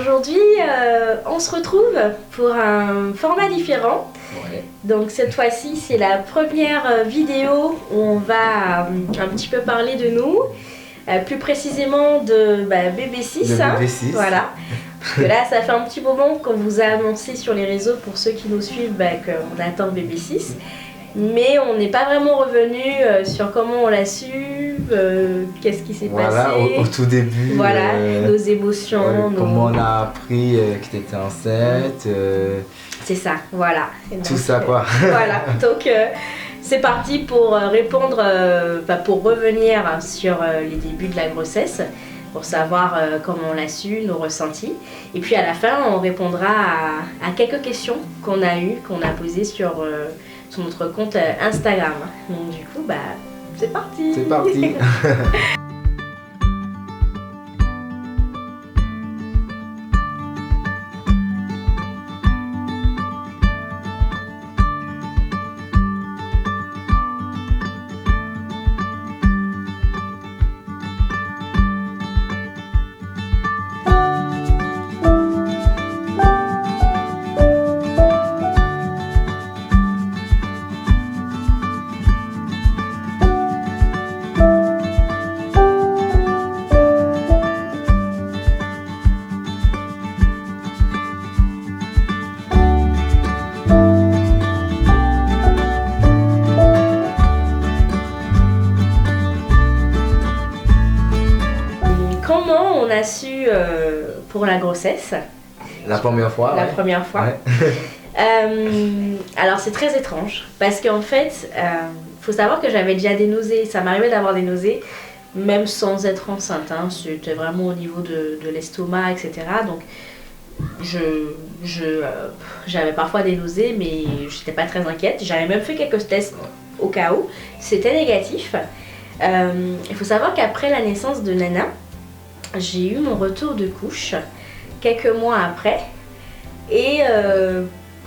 aujourd'hui, on se retrouve pour un format différent. Ouais. Donc cette fois-ci, c'est la première vidéo où on va un petit peu parler de nous, plus précisément de BB6. BB6. Voilà. Parce que là, ça fait un petit moment qu'on vous a annoncé sur les réseaux, pour ceux qui nous suivent, qu'on attend BB6. Mais on n'est pas vraiment revenu sur comment on l'a su, qu'est-ce qui s'est passé. Au tout début. Voilà, nos émotions. Comment on a appris que tu étais enceinte. C'est ça, voilà. Donc, tout ça quoi. Voilà, donc c'est parti pour répondre, pour revenir sur les débuts de la grossesse, pour savoir comment on l'a su, nos ressentis. Et puis à la fin, on répondra à quelques questions qu'on a eues, qu'on a posées sur notre compte Instagram. Donc du coup, c'est parti. C'est parti. Comment on a su pour la grossesse? La première fois. La première fois. Ouais. Alors c'est très étrange parce qu'en fait, faut savoir que j'avais déjà des nausées. Ça m'arrivait d'avoir des nausées, même sans être enceinte. C'était vraiment au niveau de l'estomac, etc. Donc j'avais parfois des nausées, mais j'étais pas très inquiète. J'avais même fait quelques tests au cas où. C'était négatif. Il faut savoir qu'après la naissance de Nana, j'ai eu mon retour de couche quelques mois après. Et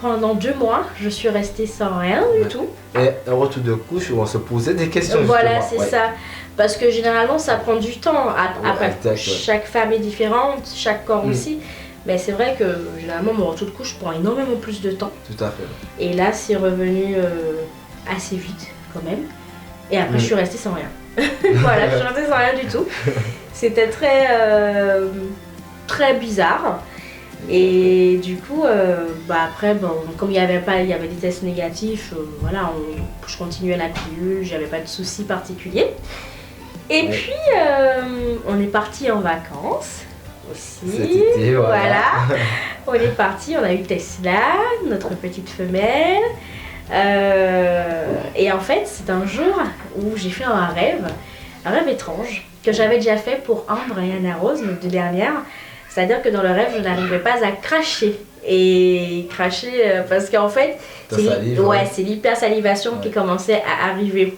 pendant 2 mois, je suis restée sans rien du tout. Et un retour de couche où on se posait des questions. Voilà, justement. c'est ça. Parce que généralement, ça prend du temps. Après, exact, chaque femme est différente, chaque corps aussi. Mais c'est vrai que généralement, mon retour de couche prend énormément plus de temps. Tout à fait. Et là, c'est revenu assez vite quand même. Et après, je suis restée sans rien. Voilà, je suis restée sans rien du tout. C'était très bizarre. Et du coup, après, comme il y avait des tests négatifs, voilà, je continuais la pilule, j'avais pas de soucis particuliers. Et puis, on est parti en vacances aussi. Cet été, voilà. On est parti, on a eu Tesla, notre petite femelle. Et en fait, c'est un jour où j'ai fait un rêve étrange, que j'avais déjà fait pour Ambre et Anna Rose, nos 2 dernières. C'est-à-dire que dans le rêve, je n'arrivais pas à cracher. Et cracher, parce qu'en fait, c'est l'hypersalivation qui commençait à arriver.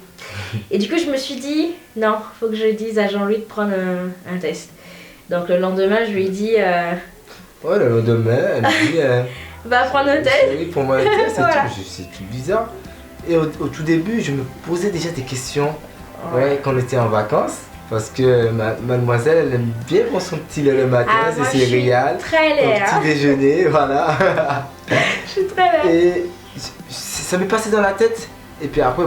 Et du coup, je me suis dit, non, faut que je dise à Jean-Louis de prendre un test. Donc le lendemain, je lui ai dit... Ouais, le lendemain, elle me dit... va prendre un test. Oui, pour moi, un test, Voilà. c'est tout bizarre. Et au tout début, je me posais déjà des questions quand on était en vacances. Parce que mademoiselle, elle aime bien prendre son petit lait le matin, ses céréales, très laid, son petit déjeuner, voilà. Je suis très laid. Et ça m'est passé dans la tête. Et puis après,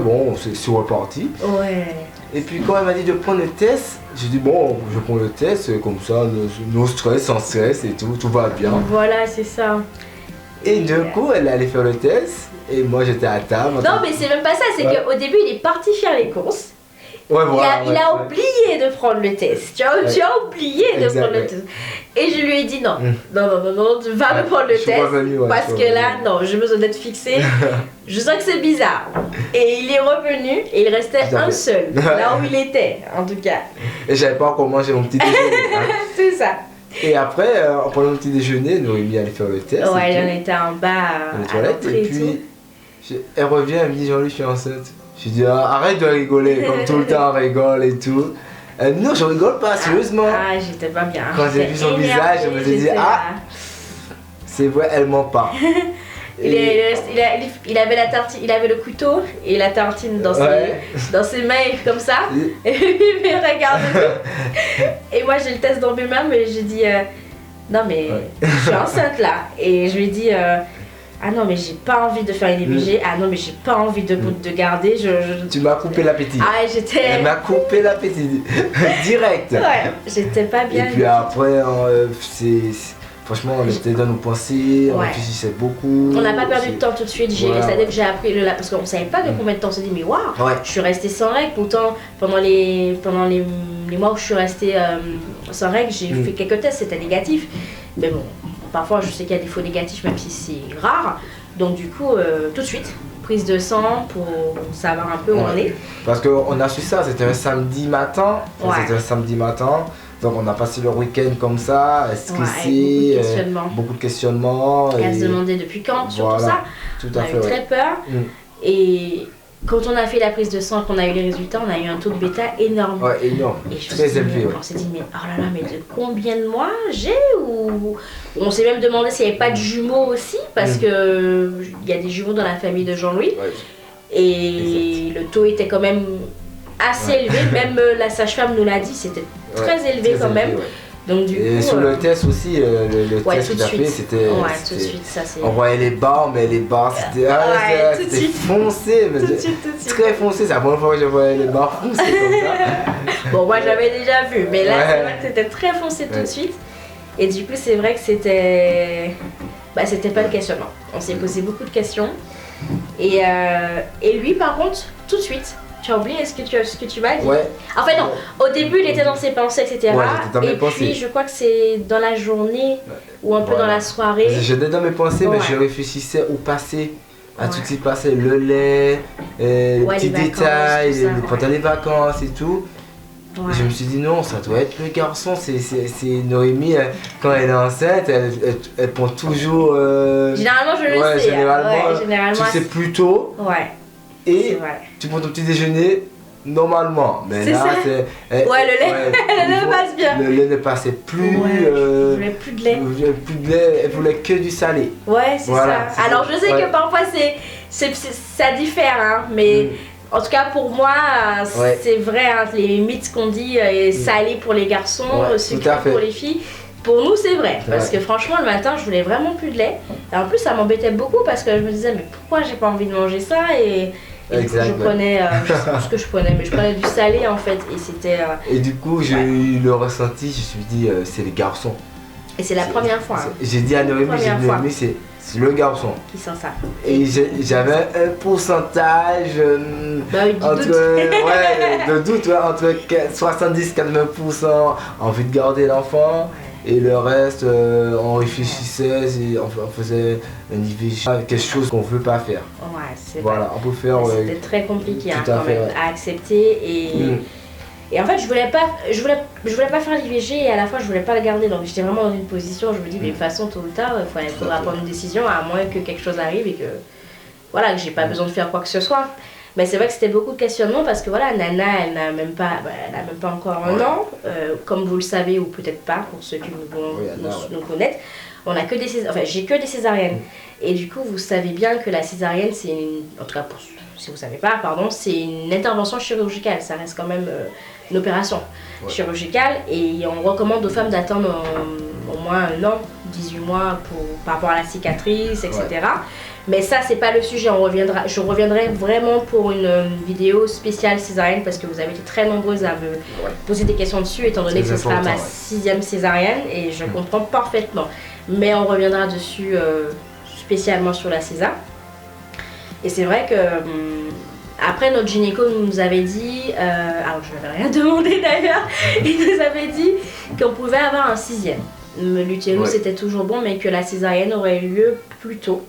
c'est reparti. Ouais. Et puis quand elle m'a dit de prendre le test, j'ai dit bon, je prends le test, comme ça, no stress, sans stress et tout va bien. Voilà, c'est ça. Et du coup, elle allait faire le test, et moi j'étais à table. Non, mais c'est même pas ça, c'est qu'au début, il est parti faire les courses. Ouais, voilà, il a oublié de prendre le test. Tu as oublié de prendre le test. Et je lui ai dit non, non, tu vas me prendre le test. Parce que là, non, j'ai besoin d'être fixée. Je sens que c'est bizarre. Et il est revenu et il restait un seul, là où il était, en tout cas. Et j'avais pas encore mangé mon petit déjeuner. C'est ça. Et après, en prenant le petit déjeuner, Noémie allait faire le test. Ouais, elle en était en bas dans les toilettes. Et puis, elle revient, elle me dit Jean-Louis, je suis enceinte. Je dis arrête de rigoler, comme tout le temps on rigole et tout. Non, je rigole pas, sérieusement. Ah, j'étais pas bien. Quand j'ai vu son visage, je me suis dit c'est vrai, elle ment pas. Il avait la tartine, il avait le couteau et la tartine dans ses mains comme ça. Et il me regarde. Et moi j'ai le test dans mes mains, mais j'ai dit non mais je suis enceinte là. Et je lui ai dit, ah non mais j'ai pas envie de faire une IVG, ah non mais j'ai pas envie de garder. Tu m'as coupé l'appétit. Ah j'étais... Elle m'a coupé l'appétit, direct. Ouais, j'étais pas bien. Et puis après, franchement, on était dans nos pensées, on réfléchissait beaucoup. On n'a pas perdu de temps tout de suite, c'est-à-dire que j'ai appris parce qu'on savait pas de combien de temps, on s'est dit mais waouh, je suis restée sans règles, pourtant pendant les mois où je suis restée sans règles, j'ai fait quelques tests, c'était négatif. Mais bon, parfois je sais qu'il y a des faux négatifs même si c'est rare, donc du coup tout de suite, prise de sang pour savoir un peu où on est. Parce qu'on a su ça, c'était un samedi matin, donc on a passé le week-end comme ça, stressé, beaucoup de questionnements. Et à se demander depuis quand, surtout ça. Tout on à a fait, eu très peur. Et quand on a fait la prise de sang, qu'on a eu les résultats, on a eu un taux de bêta énorme. Ouais, énorme. Et très élevé. On s'est dit, mais oh là là, mais de combien de mois j'ai ou... On s'est même demandé s'il n'y avait pas de jumeaux aussi, parce que il y a des jumeaux dans la famille de Jean-Louis. Et le taux était quand même assez élevé, même la sage-femme nous l'a dit, c'était très élevé quand même. Donc du coup, sur le test aussi, le test que tu as fait, c'était... tout de suite, ça c'est... On voyait les barres, mais les barres, c'était foncé, mais très foncé. C'est la première fois que je voyais les barres foncées comme ça. Bon, moi j'avais déjà vu, mais là c'est vrai que c'était très foncé tout de suite. Et du coup, c'est vrai que c'était pas le questionnement. On s'est posé beaucoup de questions. Et lui, par contre, tout de suite, tu as oublié ce que tu m'as dit. En fait, non. Au début, il était dans ses pensées, etc. Et puis, je crois que c'est dans la journée ou un peu dans la soirée. J'étais dans mes pensées, mais je réfléchissais au passé. À tout ce qui passait, le lait, les petits détails, pendant les vacances et tout. Et je me suis dit non, ça doit être le garçon, c'est Noémie, quand elle est enceinte, elle prend toujours... Généralement je le sais, généralement, tu sais plus tôt, et tu prends ton petit déjeuner normalement, mais là c'est... le lait, le lait passe bien. Le lait ne passait plus, je voulais plus de lait. Elle voulait que du salé. Ouais, c'est ça. Alors je sais que parfois ça diffère, hein, mais... En tout cas pour moi, c'est vrai, hein, les mythes qu'on dit, salé pour les garçons, sucré pour les filles. Pour nous c'est vrai, parce que franchement le matin je voulais vraiment plus de lait. Et en plus ça m'embêtait beaucoup parce que je me disais mais pourquoi j'ai pas envie de manger ça et du coup je prenais, je sais plus ce que je prenais, mais je prenais du salé en fait et c'était... Et du coup j'ai eu le ressenti, je me suis dit c'est les garçons. Et c'est la première fois. J'ai dit à Noémie, c'est le garçon. Qui sent ça. Et j'avais un pourcentage de doute, entre 70-80% envie de garder l'enfant. Et le reste, on réfléchissait, on faisait un IVG, quelque chose qu'on ne veut pas faire. Ouais, c'est voilà, on peut faire... C'était très compliqué quand même à accepter. Et en fait, je voulais pas faire l'IVG et à la fois je voulais pas le garder. Donc j'étais vraiment dans une position, je me dis, mais de toute façon, tôt ou tard, il faudra prendre une décision, à moins que quelque chose arrive et que j'ai pas besoin de faire quoi que ce soit. Mais c'est vrai que c'était beaucoup de questionnements parce que Nana, elle n'a même pas encore un an. Comme vous le savez, ou peut-être pas, pour ceux qui nous connaissent, on a que des j'ai que des césariennes. Et du coup, vous savez bien que la césarienne, en tout cas, si vous savez pas, c'est une intervention chirurgicale. Ça reste quand même une opération chirurgicale. Et on recommande aux femmes d'attendre au moins un an, 18 mois par rapport à la cicatrice, etc. Mais ça, c'est pas le sujet. Je reviendrai vraiment pour une vidéo spéciale césarienne parce que vous avez été très nombreuses à me poser des questions dessus, étant donné que ce sera ma 6e césarienne et je comprends parfaitement. Mais on reviendra dessus spécialement sur la césar. Et c'est vrai que après notre gynéco nous avait dit, alors je n'avais rien demandé d'ailleurs, il nous avait dit qu'on pouvait avoir un 6e. L'utérus c'était toujours bon, mais que la césarienne aurait eu lieu plus tôt.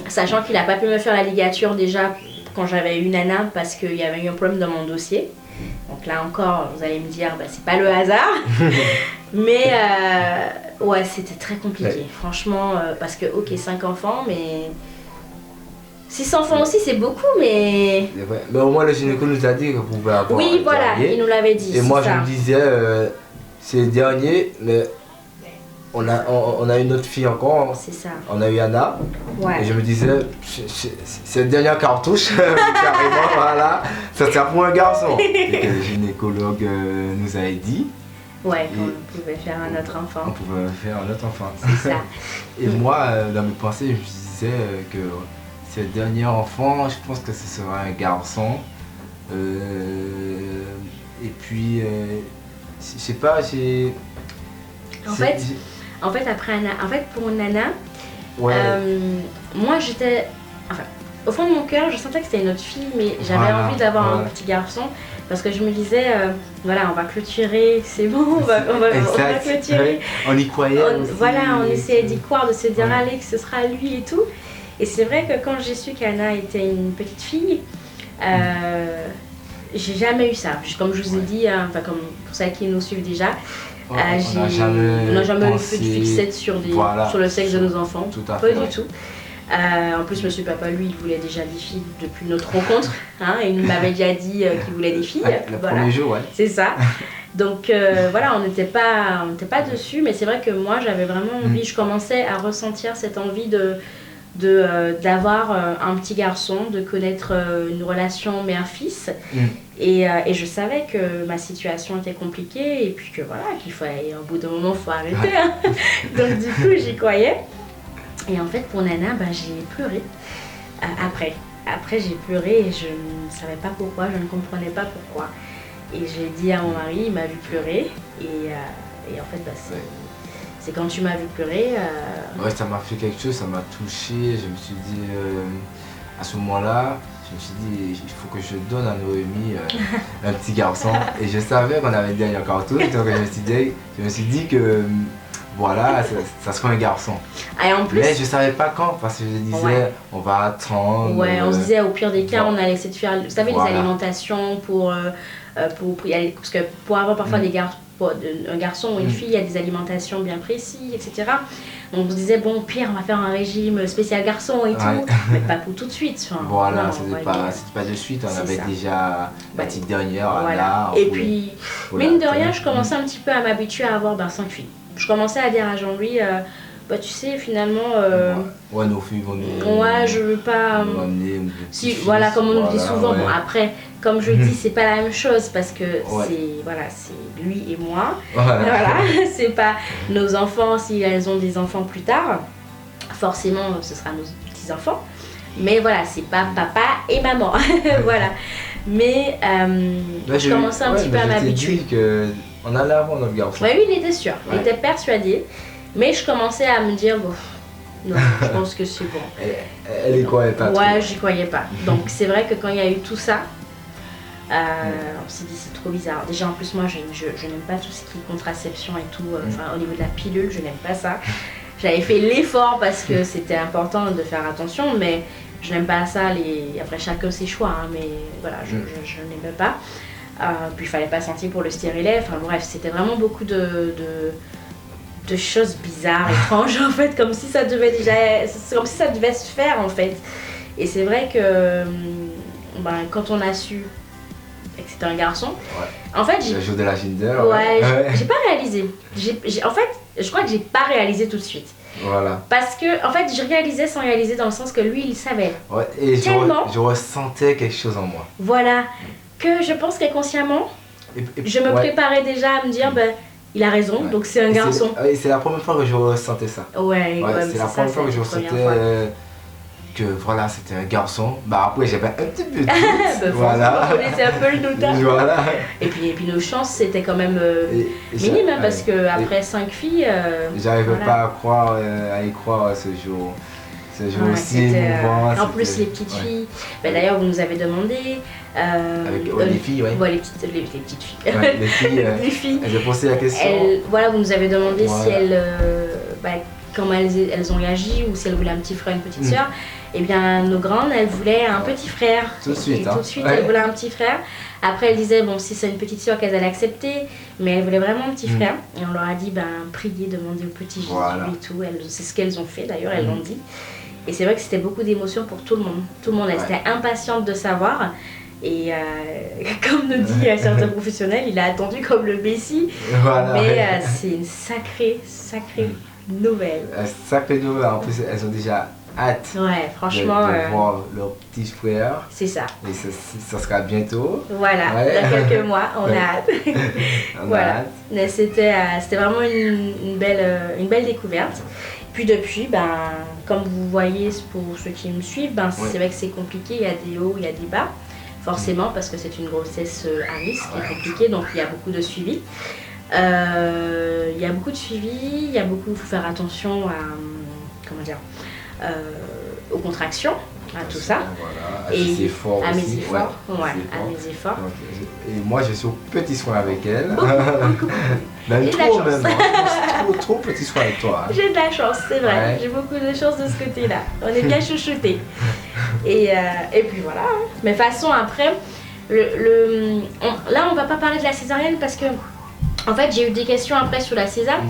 Sachant qu'il n'a pas pu me faire la ligature déjà quand j'avais eu Nana parce qu'il y avait eu un problème dans mon dossier. Donc là encore, vous allez me dire, c'est pas le hasard. Mais c'était très compliqué, franchement, parce que 5 enfants, mais 6 enfants aussi c'est beaucoup, mais... Mais au moins le gynéco nous a dit qu'on pouvait avoir un dernier. Il nous l'avait dit. Et moi je me disais, c'est le dernier, mais on a une autre fille encore. C'est ça. On a eu Anna. Et je me disais, c'est la dernière cartouche, carrément, voilà. Ça sert pour un garçon. Et que le gynécologue nous avait dit. Ouais, on pouvait faire un autre enfant. On pouvait faire un autre enfant. C'est ça. Et moi, dans mes pensées, je me disais que ce dernier enfant, je pense que ce sera un garçon. Et puis, je sais pas, En fait, pour Nana, ouais. moi j'étais. Enfin, au fond de mon cœur, je sentais que c'était une autre fille, mais j'avais envie d'avoir un petit garçon parce que je me disais, voilà, on va clôturer, c'est bon, on va clôturer. Ouais. On y croyait. On essayait d'y croire, de se dire, allez, que ce sera lui et tout. Et c'est vrai que quand j'ai su qu'Anna était une petite fille, j'ai jamais eu ça. Comme je vous ai dit, comme pour celles qui nous suivent déjà, on n'a jamais eu de fixette sur le sexe de nos enfants. Tout à fait. Pas du tout. En plus, monsieur papa, lui, il voulait déjà des filles depuis notre rencontre. Il m'avait déjà dit qu'il voulait des filles. Le premier jour, ouais. C'est ça. Donc on n'était pas dessus, mais c'est vrai que moi, j'avais vraiment envie, je commençais à ressentir cette envie d'avoir un petit garçon, de connaître une relation mère-fils. Et je savais que ma situation était compliquée et puis que qu'il fallait, au bout d'un moment, il faut arrêter. Donc du coup, j'y croyais. Et en fait, pour Nana, j'ai pleuré. Après, j'ai pleuré et je ne savais pas pourquoi, je ne comprenais pas pourquoi. Et j'ai dit à mon mari, il m'a vu pleurer. Et en fait, c'est quand tu m'as vu pleurer. Ouais, ça m'a fait quelque chose, ça m'a touché. Je me suis dit, à ce moment-là, je me suis dit, il faut que je donne à Noémie un petit garçon. Et je savais qu'on avait dit un cartouche, donc je me suis dit que voilà, ça serait un garçon. Et en plus, mais je savais pas quand, parce que je disais, on va attendre. Ouais, on se disait au pire des cas, on allait essayer de faire, vous savez, les alimentations pour y aller, parce que pour avoir parfois un garçon ou une fille, il y a des alimentations bien précises, etc. Donc on se disait, bon, au pire, on va faire un régime spécial garçon et tout, mais pas pour tout de suite. Voilà, c'était pas de suite, on avait déjà la petite dernière là. Et puis, mine de rien, je commençais un petit peu à m'habituer à avoir 5 filles. Je commençais à dire à Jean-Louis, tu sais, finalement. Nos filles vont nous. Ouais, je veux pas. Comme on nous dit souvent. Bon, après, comme je dis, c'est pas la même chose parce que c'est lui et moi. C'est pas nos enfants, si elles ont des enfants plus tard. Forcément, ce sera nos petits-enfants. Mais c'est pas papa et maman. Voilà. Mais je commençais un petit peu à m'habituer. On allait avoir notre garçon. Oui, il était sûr, il était persuadé. Mais je commençais à me dire, non, je pense que c'est bon. Elle y croyait pas. Ouais, j'y croyais pas. Donc c'est vrai que quand il y a eu tout ça, on s'est dit c'est trop bizarre. Déjà en plus moi je n'aime pas tout ce qui est contraception et tout. Au niveau de la pilule, je n'aime pas ça. J'avais fait l'effort parce que c'était important de faire attention, mais je n'aime pas ça. Après chacun ses choix, mais voilà, je n'aimais pas. Puis il fallait pas sentir pour le stérilet. Enfin bref, c'était vraiment beaucoup de choses bizarres, étranges en fait, comme si ça devait se faire en fait. Et c'est vrai que quand on a su que c'était un garçon, en fait j'ai joué de la Ginder. J'ai pas réalisé. En fait, je crois que j'ai pas réalisé tout de suite. Voilà. Parce que en fait, je réalisais sans réaliser dans le sens que lui, il savait. Ouais, et je ressentais quelque chose en moi. Voilà. Que je pense qu'inconsciemment, je me préparais déjà à me dire, il a raison, donc c'est un garçon. C'est la première fois que je ressentais ça. C'est la première fois que je ressentais que c'était un garçon. Après j'avais un petit peu de doute. On connaissait un peu le doute. Et puis nos chances c'était quand même minimes, parce qu'après 5 filles... J'arrivais pas à y croire ce jour. Ce jour aussi émouvant. En plus les petites filles, d'ailleurs vous nous avez demandé... Avec les filles, les petites filles. Les filles, les filles. Elles ont posé la question. Vous nous avez demandé si comment elles ont réagi ou si elles voulaient un petit frère, une petite soeur. Eh bien, nos grandes, elles voulaient un petit frère. Tout de suite. Tout de suite, elles voulaient un petit frère. Après, elles disaient, si c'est une petite soeur, qu'elles allaient accepter. Mais elles voulaient vraiment un petit frère. Et on leur a dit, priez, demandez au petit Jésus et tout. C'est ce qu'elles ont fait, d'ailleurs, elles l'ont dit. Et c'est vrai que c'était beaucoup d'émotions pour tout le monde. Tout le monde, elles étaient impatientes de savoir. Et comme nous dit certains professionnels, il a attendu comme le Messie. Mais c'est une sacrée nouvelle. Sacrée nouvelle. En plus, elles ont déjà hâte Ouais, franchement. de voir leur petit frère. C'est ça. Et ça sera bientôt. Voilà, Ouais. dans quelques mois, on a hâte. On a Voilà. hâte. Mais c'était vraiment une belle découverte. Puis depuis, comme vous voyez pour ceux qui me suivent, c'est vrai que c'est compliqué, il y a des hauts, il y a des bas. Forcément, parce que c'est une grossesse à risque qui est compliquée, donc il y a beaucoup de suivi. Il y a beaucoup de suivi, il y a beaucoup, faut faire attention aux contractions, à tout ça. Voilà, à mes efforts à aussi. mes efforts, ouais, à mes efforts. Donc, et moi, je suis au petit soin avec elle. Beaucoup. Même J'ai de la trop, chance. même. Trop petit soin avec toi. Hein. J'ai de la chance, c'est vrai. Ouais. J'ai beaucoup de chance de ce côté-là. On est bien chouchoutés. Et puis voilà. Hein. Mais de toute façon, après, là, on va pas parler de la césarienne parce que, en fait, j'ai eu des questions après sur la césar.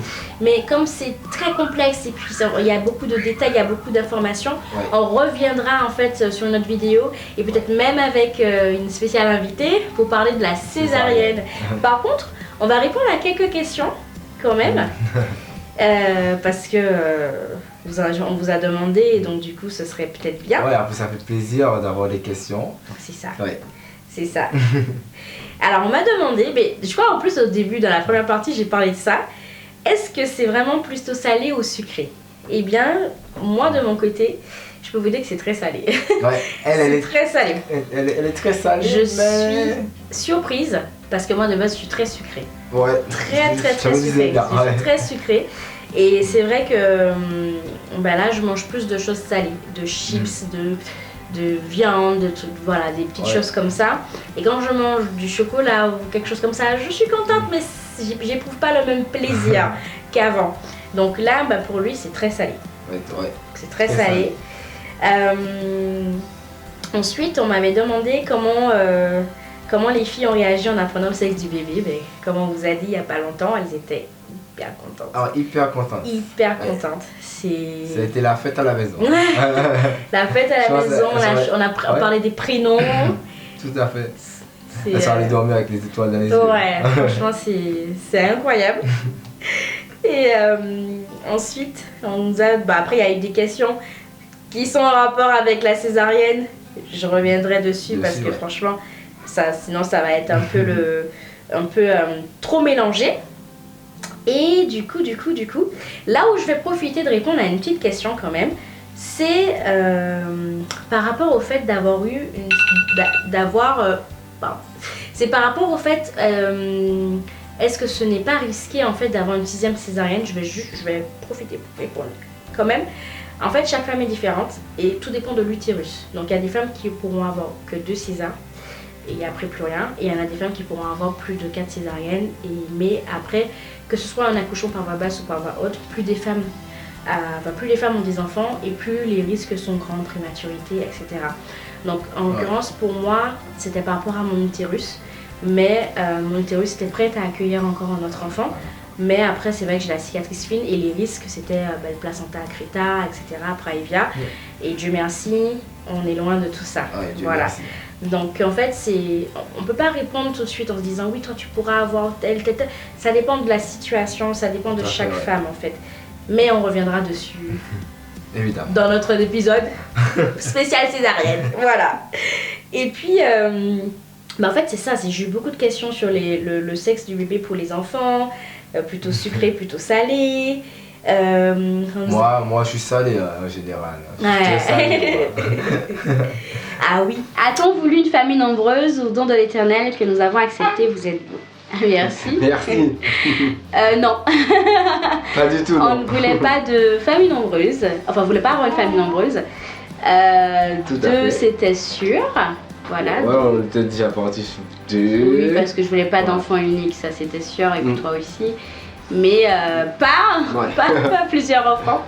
Mais comme c'est très complexe et puis il y a beaucoup de détails, il y a beaucoup d'informations, on reviendra en fait sur notre vidéo et peut-être même avec une spéciale invitée pour parler de la césarienne. Par contre, on va répondre à quelques questions quand même. Parce que on vous a demandé et donc du coup ce serait peut-être bien. Ouais, après ça fait plaisir d'avoir des questions. C'est ça. Ouais. C'est ça. Alors on m'a demandé, mais je crois en plus au début, dans la première partie, j'ai parlé de ça. Est-ce que c'est vraiment plutôt salé ou sucré? Eh bien, moi de mon côté, je peux vous dire que c'est très salé. Ouais, elle est très salé. Elle est très salée. Je suis surprise parce que moi de base je suis très sucrée. Ouais. Très sucrée. Je suis très sucrée. Et c'est vrai que là je mange plus de choses salées, de chips, de viande, de trucs, voilà, des petites choses comme ça. Et quand je mange du chocolat ou quelque chose comme ça, je suis contente, mais j'éprouve pas le même plaisir qu'avant. Donc là, pour lui, c'est très salé. Ouais. C'est très salé. Ensuite, on m'avait demandé comment les filles ont réagi en apprenant le sexe du bébé. Mais comme on vous a dit il n'y a pas longtemps, elles étaient hyper contentes. Alors, hyper contente. Hyper contentes. Ça a été la fête à la maison. La fête à la maison, on a parlé des prénoms. Tout à fait. Elles sont allées dormir avec les étoiles dans les yeux. Ouais, franchement, c'est incroyable. Et ensuite, on nous a... après, il y a eu des questions qui sont en rapport avec la césarienne. Je reviendrai dessus parce que franchement, sinon ça va être un peu trop mélangé. Et du coup, là où je vais profiter de répondre à une petite question quand même, c'est par rapport au fait c'est par rapport au fait, est-ce que ce n'est pas risqué en fait d'avoir une 6e césarienne? Je vais profiter pour répondre quand même. En fait, chaque femme est différente et tout dépend de l'utérus. Donc il y a des femmes qui pourront avoir que 2 césars. Et après plus rien. Et il y en a des femmes qui pourront avoir plus de 4 césariennes. Mais après, que ce soit un accouchement par voie basse ou par voie haute, plus les femmes ont des enfants et plus les risques sont grands, prématurité, etc. Donc en l'occurrence, pour moi, c'était par rapport à mon utérus. Mais mon utérus était prêt à accueillir encore un autre enfant. Mais après, c'est vrai que j'ai la cicatrice fine et les risques, c'était le placenta accreta, etc., praevia. Et Dieu merci, on est loin de tout ça. Ouais, Dieu voilà. merci. Donc en fait, on ne peut pas répondre tout de suite en se disant oui, toi tu pourras avoir tel. Ça dépend de la situation, ça dépend de chaque femme en fait. Mais on reviendra dessus. Évidemment. Dans notre épisode spécial césarienne. Voilà. Et puis, en fait, c'est ça. J'ai eu beaucoup de questions sur le sexe du bébé pour les enfants. Plutôt sucré, plutôt salé. Moi, je suis salé en général. Ouais. Salé, Ah oui. A-t-on voulu une famille nombreuse au don de l'Éternel que nous avons accepté? Vous êtes beau. Merci. Merci. Non. Pas du tout. On ne voulait pas de famille nombreuse. Enfin, on ne voulait pas avoir une famille nombreuse. Deux, c'était sûr. Voilà. Ouais, on était déjà parti sur 2. Oui, parce que je voulais pas d'enfant unique, ça c'était sûr, et puis toi aussi. Mais pas plusieurs enfants.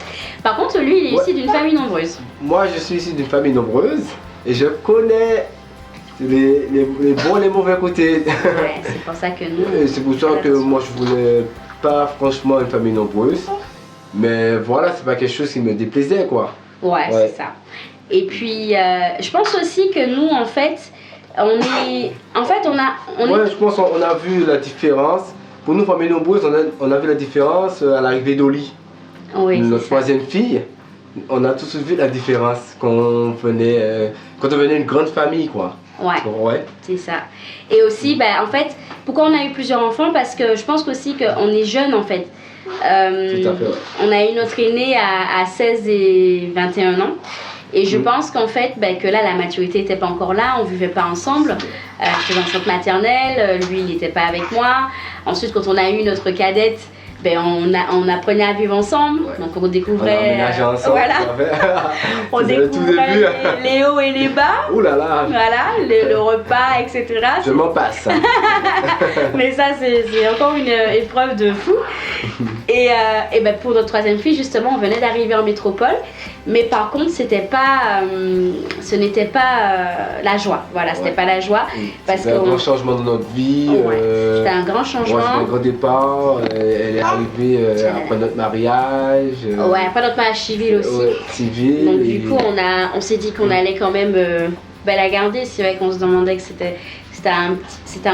Par contre, lui, il est issu d'une famille nombreuse. Moi, je suis issu d'une famille nombreuse et je connais les bons et les mauvais côtés. Ouais, c'est pour ça que nous... C'est pour ça que moi, je voulais pas franchement une famille nombreuse. Mais voilà, c'est pas quelque chose qui me déplaisait, quoi. Ouais. C'est ça. Et puis, je pense aussi que nous, en fait, je pense qu'on a vu la différence. Pour nous, famille nombreuse, on a vu la différence à l'arrivée d'Oli, oui, notre 3e fille. on a tout de suite vu la différence quand on venait une grande famille, quoi. Ouais. C'est ça. Et aussi, en fait, pourquoi on a eu plusieurs enfants? Parce que je pense aussi qu'on est jeune, en fait. Tout à fait, ouais. On a eu notre aîné à 16 et 21 ans. Et je pense qu'en fait, que là, la maturité n'était pas encore là, on ne vivait pas ensemble. J'étais enceinte maternelle, lui, il n'était pas avec moi. Ensuite, quand on a eu notre cadette, on apprenait à vivre ensemble, donc on découvrait. On a emménagé ensemble. Voilà. On découvrait les hauts et les bas. Ouh là là. Voilà, le repas, etc. Je m'en passe. Mais ça, c'est encore une épreuve de fou. Et pour notre troisième fille, justement, on venait d'arriver en métropole. Mais par contre, ce n'était pas la joie. Voilà, c'était pas la joie. C'était un grand changement dans notre vie. C'était un grand changement. C'était un grand départ. Elle est arrivée après notre mariage. Après notre mariage civil aussi. Civil. Donc du coup, on s'est dit qu'on allait quand même la garder. C'est vrai qu'on se demandait que c'était un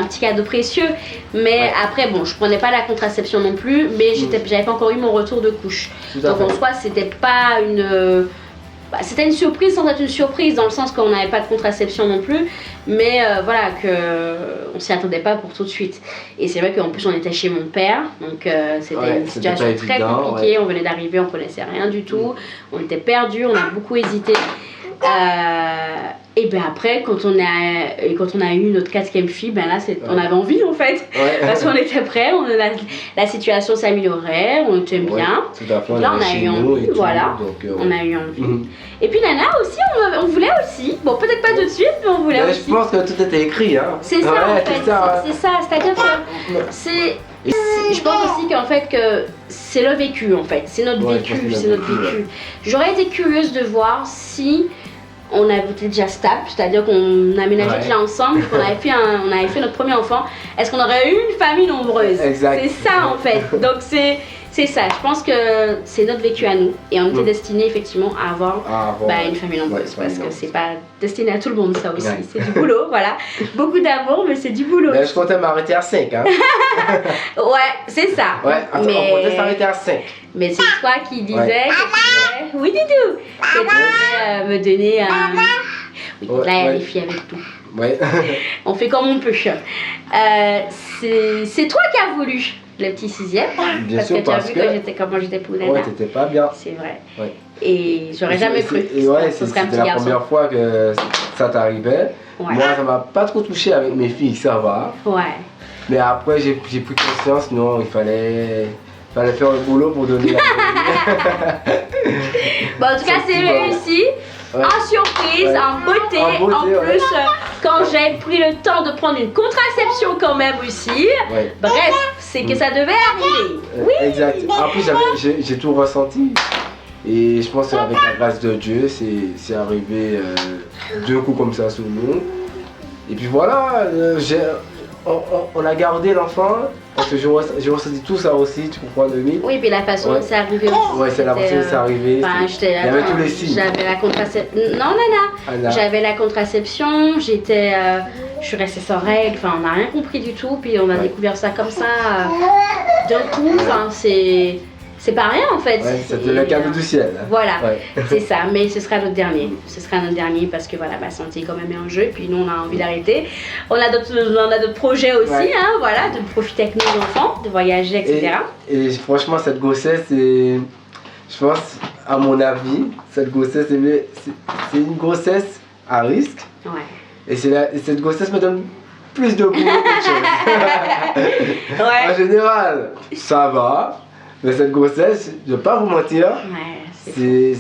petit cadeau précieux. Mais après, je prenais pas la contraception non plus. Mais j'avais pas encore eu mon retour de couche. Donc en soi, c'était pas c'était une surprise sans être une surprise, dans le sens qu'on n'avait pas de contraception non plus, mais voilà, qu'on s'y attendait pas pour tout de suite. Et c'est vrai qu'en plus on était chez mon père, donc c'était une situation très compliquée, on venait d'arriver, on connaissait rien du tout, on était perdus, on a beaucoup hésité. Et après, quand on a eu notre quatrième fille, là, on avait envie en fait, parce qu'on était prêts, la situation s'améliorait, on était bien. Là, on a eu envie, voilà. On a eu envie. Et puis Nana aussi, on voulait aussi. Bon, peut-être pas tout de suite, mais on voulait aussi. Je pense que tout était écrit, hein. C'est ça en fait. C'est ça. C'est-à-dire que je pense aussi qu'en fait que c'est le vécu en fait. C'est notre vécu. J'aurais été curieuse de voir si on avait été déjà stable, c'est-à-dire qu'on aménageait déjà ensemble, qu'on avait fait notre premier enfant. Est-ce qu'on aurait eu une famille nombreuse? Exact. C'est ça en fait. Donc c'est ça. Je pense que c'est notre vécu à nous et on était destiné effectivement à avoir une famille nombreuse parce que c'est pas destiné à tout le monde ça aussi. C'est du boulot, voilà. Beaucoup d'amour, mais c'est du boulot. Mais je comptais m'arrêter à 5, hein. C'est ça. On comptait s'arrêter à 5. Mais c'est toi qui disais que oui, Didou, que tu voulais me donner un... Oui, là, il y a les filles avec tout. On fait comme on peut. C'est toi qui as voulu le petit sixième. Bien parce sûr, que tu as vu comment j'étais pour Nana. T'étais pas bien. C'est vrai. Et j'aurais jamais cru. C'était la première fois que ça t'arrivait. Moi, ça m'a pas trop touché avec mes filles, ça va. Mais après, j'ai pris conscience, non, il fallait faire le boulot pour donner la en tout cas, c'est réussi. En surprise, en beauté. En plus, quand j'ai pris le temps de prendre une contraception quand même aussi. Bref, c'est que ça devait arriver. Oui. Exact. En plus, j'ai tout ressenti. Et je pense qu'avec la grâce de Dieu, c'est arrivé deux coups comme ça sous le monde. Et puis voilà, on a gardé l'enfant. Parce que j'ai ressenti tout ça aussi, tu comprends, Demi? Oui, puis la façon dont c'est arrivé aussi. C'est la façon dont c'est arrivé. Il y avait tous les signes. J'avais la contraception. Non, Nana. J'avais la contraception, je suis restée sans règles, on n'a rien compris du tout, puis on a découvert ça comme ça d'un coup, c'est pas rien en fait. C'était le cadeau du ciel. Voilà, c'est ça, mais ce sera notre dernier. Ce sera notre dernier parce que voilà, ma santé quand même est en jeu, puis nous on a envie d'arrêter. On a d'autres projets aussi, de profiter avec nos enfants, de voyager, etc. Et franchement, cette grossesse, je pense, à mon avis, cette grossesse, c'est une grossesse à risque. Et cette grossesse me donne plus de boulot qu'autre chose. En général, ça va. Mais cette grossesse, je ne vais pas vous mentir, il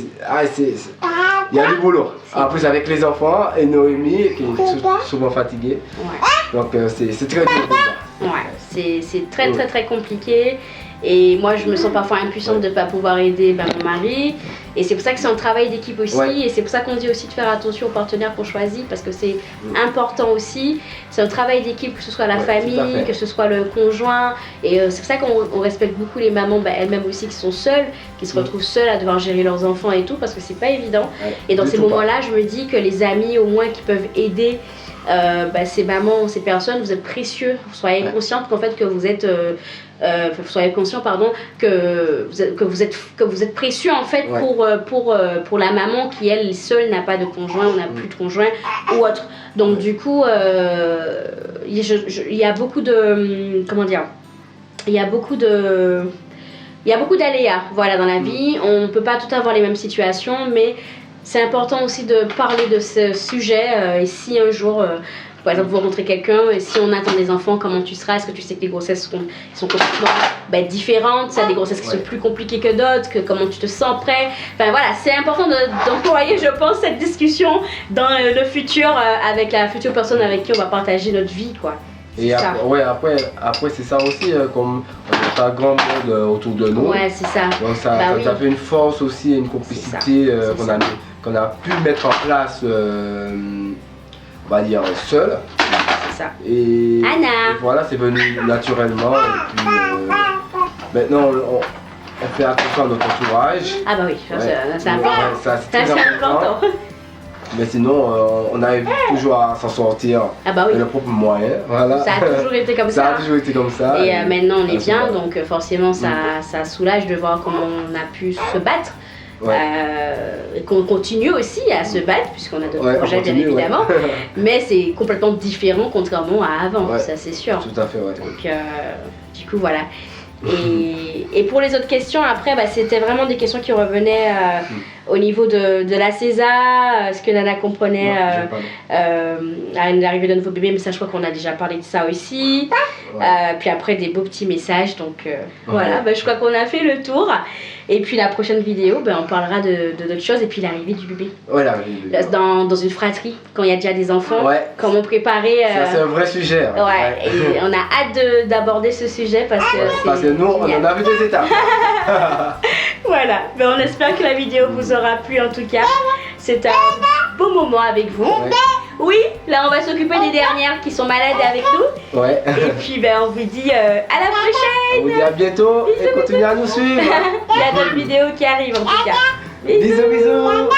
y a du boulot. En plus avec les enfants et Noémie qui est souvent fatiguée. Donc c'est très compliqué. C'est très très très compliqué. Et moi je me sens parfois impuissante de ne pas pouvoir aider mon mari. Et c'est pour ça que c'est un travail d'équipe aussi. Et c'est pour ça qu'on dit aussi de faire attention aux partenaires qu'on choisit. Parce que c'est important aussi. C'est un travail d'équipe, que ce soit la famille, que ce soit le conjoint. Et c'est pour ça qu'on respecte beaucoup les mamans elles-mêmes aussi qui sont seules, qui se retrouvent seules à devoir gérer leurs enfants et tout. Parce que c'est pas évident. Et dans ces moments-là, je me dis que les amis au moins qui peuvent aider ces mamans, ces personnes, vous êtes précieux. Soyez consciente qu'en fait que vous êtes soyez conscient pardon, que vous êtes précieux en fait pour la maman qui elle seule n'a pas de conjoint ou n'a plus de conjoint ou autre. Donc du coup, il y a beaucoup de comment dire, il y a beaucoup d'aléas voilà, dans la vie. On ne peut pas tout avoir les mêmes situations, mais c'est important aussi de parler de ce sujet. Et si un jour, par exemple, vous rencontrez quelqu'un, et si on attend des enfants, comment tu seras? Est-ce que tu sais que les grossesses sont complètement différentes? Il y a des grossesses qui sont plus compliquées que d'autres, comment tu te sens prêt? Enfin voilà, c'est important d'employer, je pense, cette discussion dans le futur avec la future personne avec qui on va partager notre vie, quoi. Et après c'est ça aussi, comme on n'a pas grand monde autour de nous. Ouais, c'est ça. Donc ça fait une force aussi, une complicité qu'on a pu mettre en place, on va dire, seul. C'est ça. Et Anna. Voilà, c'est venu naturellement. Et puis maintenant, on fait attention à notre entourage. Ah bah oui, c'est important. C'est très important. Mais sinon, on arrive toujours à s'en sortir de nos propres moyens. Voilà. Ça a toujours été comme ça. Ça a toujours été comme ça. Et maintenant, on est bien, donc forcément, ça soulage de voir comment on a pu se battre. Et qu'on continue aussi à se battre, puisqu'on a d'autres projets, bien évidemment. Mais c'est complètement différent, contrairement à avant, ça c'est sûr. Tout à fait, Donc, du coup, voilà. Et pour les autres questions, après, c'était vraiment des questions qui revenaient au niveau de la César, ce que Nana comprenait à l'arrivée d'un nouveau bébé, mais ça, je crois qu'on a déjà parlé de ça aussi. Puis après, des beaux petits messages. Donc voilà, je crois qu'on a fait le tour. Et puis la prochaine vidéo, on parlera de d'autres choses. Et puis l'arrivée du bébé. Dans une fratrie, quand il y a déjà des enfants, comment préparer. Ça, c'est un vrai sujet. Et on a hâte d'aborder ce sujet parce que nous, on en a vu des étapes. Voilà, on espère que la vidéo vous aura plu en tout cas. C'est un beau moment avec vous. Oui, là on va s'occuper des dernières qui sont malades avec nous. Et puis on vous dit à la prochaine. On vous dit à bientôt. Bisous, et continuez à nous suivre. Il y a d'autres vidéos qui arrivent en tout cas. Bisous, bisous.